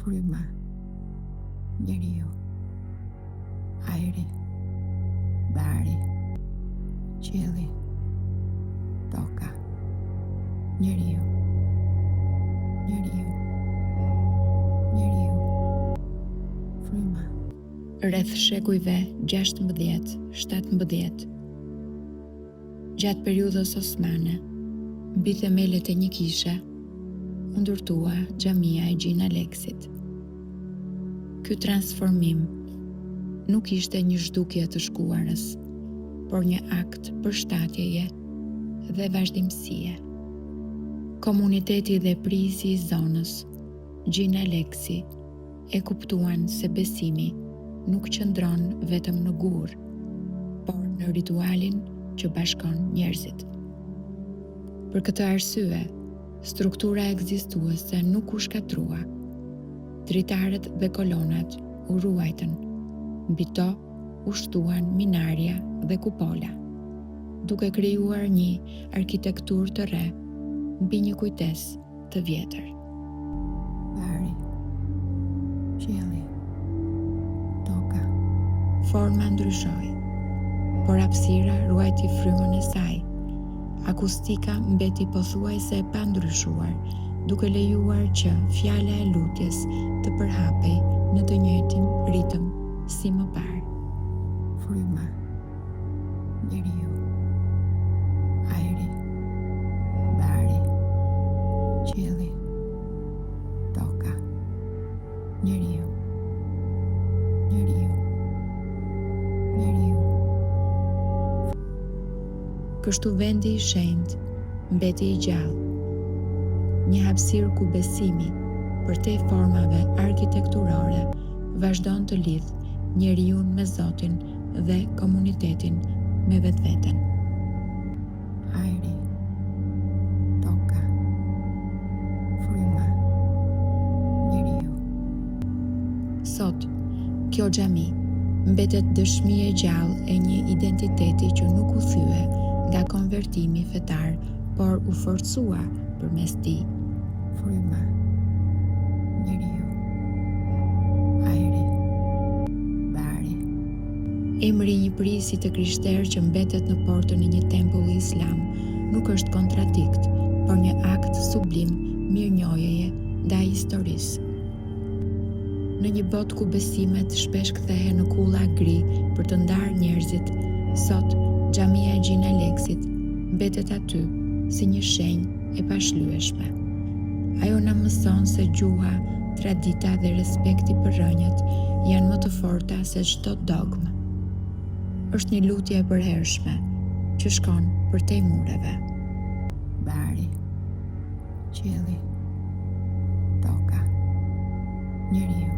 fryma, njeriu, ajri, bari, qielli, toka, njeriu, fryma. Rreth shekujve 16-17, gjatë periudhës osmane, mbi themelet e një kishe, u ndërtua xhamia e Gjin Aleksit. Ky transformim nuk ishte një zhdukje të shkuarës, por një akt përshtatjeje dhe vazhdimësie. Komuniteti dhe prisi i zonës, Gjin Aleksi, e kuptuan se besimi nuk qëndron vetëm në gur, por në ritualin që bashkon njerëzit. Për këtë arsye, struktura ekzistuese nuk u shkatrua. Dritarët dhe kolonat u ruajtën, mbi to u shtuan minarja dhe kupola, duke krijuar një arkitekturë të re mbi një kujtesë të vjetër. Bari, qielli, toka. Forma ndryshoi, por hapësira ruajti frymën e saj. Akustika mbeti pothuajse e pandryshuar, duke lejuar që fjala e lutjes të përhapej në të njëjtin ritëm si më parë. Fryma, njeriu, ajri, bari, qielli, toka, njeriu. Kështu vendi i shenjtë mbeti i gjallë, një hapësirë ku besimi, përtej formave arkitekturore, vazhdon të lidh njeriun me Zotin dhe komunitetin me vetveten. Ajri, toka, fryma, njeriu. Sot, kjo xhami mbetet dëshmi e gjallë e një identiteti që nuk u thye nga konvertimi fetar, por u forcua përmes tij. Fryma, njeriu, ajri, bari. Emri i një prisi të krishterë që mbetet në portën e një tempulli islam nuk është kontradikt, por një akt sublim mirënjohjeje ndaj historisë. Në një botë ku besimet shpesh kthehen në kulla gri për të ndarë njerëzit, sot xhamia e Gjin Aleksit mbetet aty si një shenjë e pashlyeshme. Ajo na mëson se gjuha, tradita dhe respekti për rënjët janë më të forta se çdo dogmë. Është një lutje e përhershme që shkon përtej mureve. Bari, qielli, toka, njeriu.